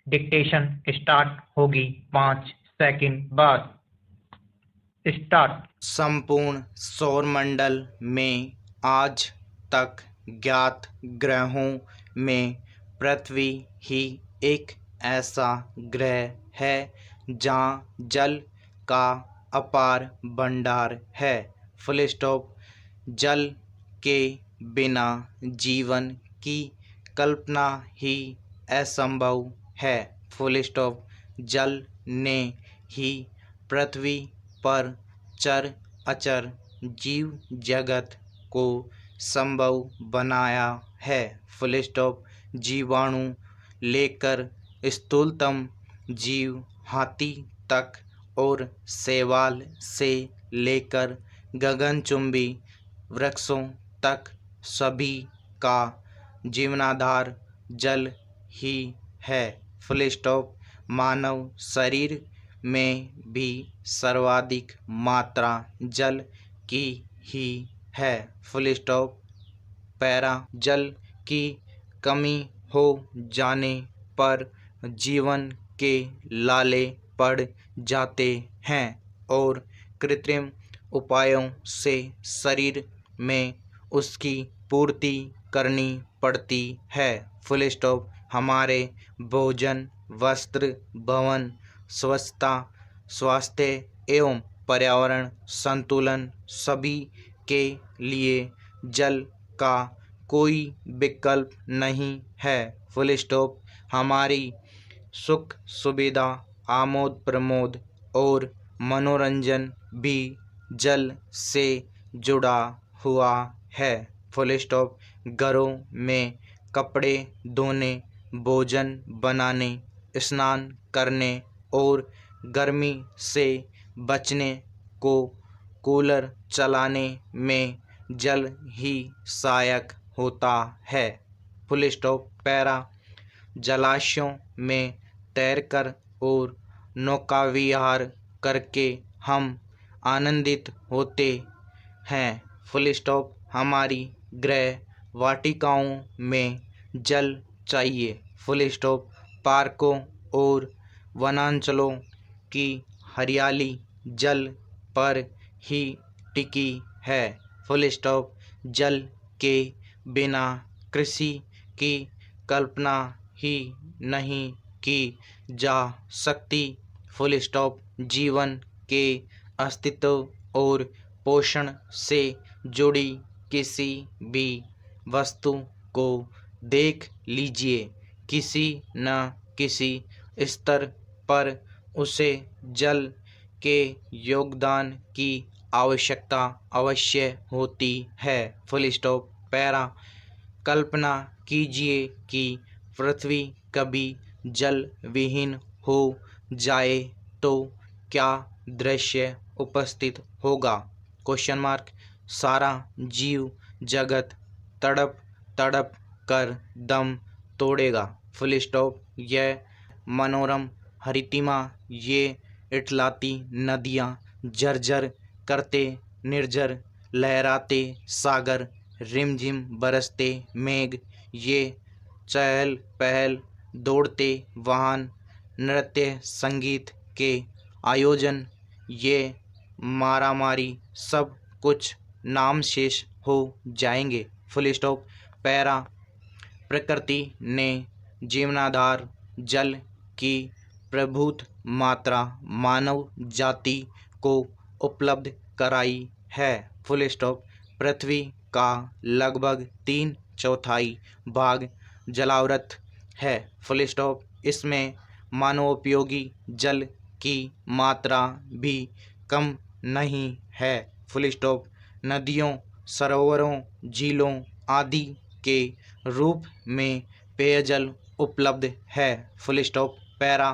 Dictation start होगी 5 second बाद। Start. संपूर्ण सौरमंडल में आज तक ज्ञात ग्रहों में पृथ्वी ही एक ऐसा ग्रह है जहाँ जल का अपार भंडार है। Full stop. जल के बिना जीवन की कल्पना ही असंभव है। Full stop. जल ने ही पृथ्वी पर चर अचर जीव जगत को संभव बनाया है। Full stop. जीवाणु लेकर स्थूलतम जीव हाथी तक और शैवाल से लेकर गगनचुंबी वृक्षों तक सभी का जीवनाधार जल ही है। Full stop. मानव शरीर में भी सर्वाधिक मात्रा जल की ही है। Full stop. पैरा। जल की कमी हो जाने पर जीवन के लाले पड़ जाते हैं और कृत्रिम उपायों से शरीर में उसकी पूर्ति करनी पड़ती है। Full stop. हमारे भोजन, वस्त्र, भवन, स्वच्छता, स्वास्थ्य एवं पर्यावरण संतुलन सभी के लिए जल का कोई विकल्प नहीं है। Full stop. हमारी सुख सुविधा, आमोद प्रमोद और मनोरंजन भी जल से जुड़ा हुआ है। Full stop. घरों में कपड़े धोने, भोजन बनाने, स्नान करने और गर्मी से बचने को कूलर चलाने में जल ही सहायक होता है। Full stop. पैरा। जलाशयों में तैरकर और नौकाविहार करके हम आनंदित होते हैं। Full stop. हमारी गृह वाटिकाओं में जल चाहिए। Full stop. पार्कों और वनांचलों की हरियाली जल पर ही टिकी है। Full stop. जल के बिना कृषि की कल्पना ही नहीं की जा सकती। Full stop. जीवन के अस्तित्व और पोषण से जुड़ी किसी भी वस्तु को देख लीजिए, किसी न किसी स्तर पर उसे जल के योगदान की आवश्यकता अवश्य होती है। Full stop. पैरा। कल्पना कीजिए कि पृथ्वी कभी जल विहीन हो जाए तो क्या दृश्य उपस्थित होगा? Question mark. सारा जीव जगत तड़प तड़प कर दम तोड़ेगा। Full stop. यह मनोरम हरितिमा, ये इठलाती नदियाँ, झरझर करते निर्झर लहराते सागर, रिमझिम बरसते मेघ, ये चहल पहल दौड़ते वाहन, नृत्य संगीत के आयोजन, ये मारामारी, सब कुछ नाम शेष हो जाएंगे। Full stop. पैरा। प्रकृति ने जीवनाधार जल की प्रभुत मात्रा मानव जाति को उपलब्ध कराई है। Full stop. पृथ्वी का लगभग 3/4 भाग जलावृत है। Full stop. इसमें मानवोपयोगी जल की मात्रा भी कम नहीं है। Full stop. नदियों, सरोवरों, झीलों आदि के रूप में पेयजल उपलब्ध है। Full stop. पैरा।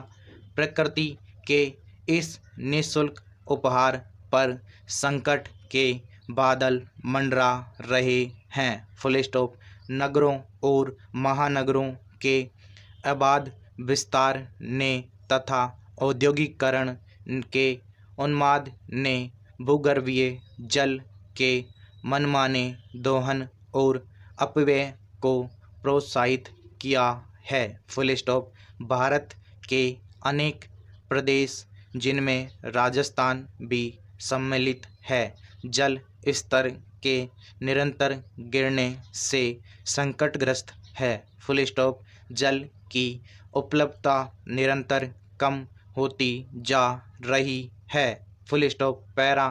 प्रकृति के इस निःशुल्क उपहार पर संकट के बादल मंडरा रहे हैं। Full stop. नगरों और महानगरों के अबाध विस्तार ने तथा औद्योगिकरण के उन्माद ने भूगर्भीय जल के मनमाने दोहन और अपव्यय को प्रोत्साहित किया है। Full stop. भारत के अनेक प्रदेश जिनमें राजस्थान भी सम्मिलित है जल स्तर के निरंतर गिरने से संकटग्रस्त है। Full stop. जल की उपलब्धता निरंतर कम होती जा रही है। Full stop. पैरा।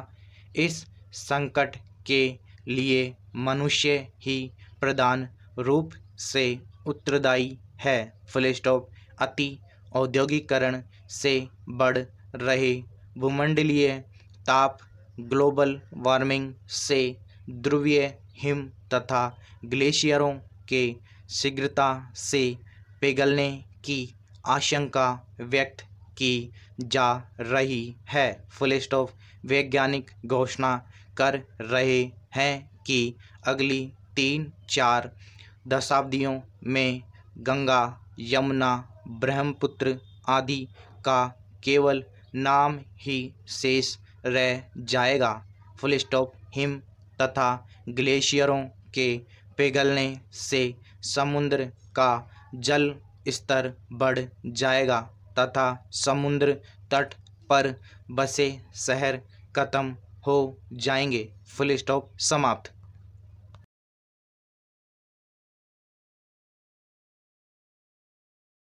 इस संकट के लिए मनुष्य ही प्रधान रूप से उत्तरदायी है। Full stop. अति औद्योगिकरण से बढ़ रहे भूमंडलीय ताप, ग्लोबल वार्मिंग से ध्रुवीय हिम तथा ग्लेशियरों के शीघ्रता से पिघलने की आशंका व्यक्त की जा रही है। Full stop. वैज्ञानिक घोषणा कर रहे हैं कि अगली 3-4 दशाब्दियों में गंगा, यमुना, ब्रह्मपुत्र आदि का केवल नाम ही शेष रह जाएगा। Full stop. हिम तथा ग्लेशियरों के पिघलने से समुद्र का जल स्तर बढ़ जाएगा तथा समुद्र तट पर बसे शहर खत्म हो जाएंगे। Full stop. समाप्त।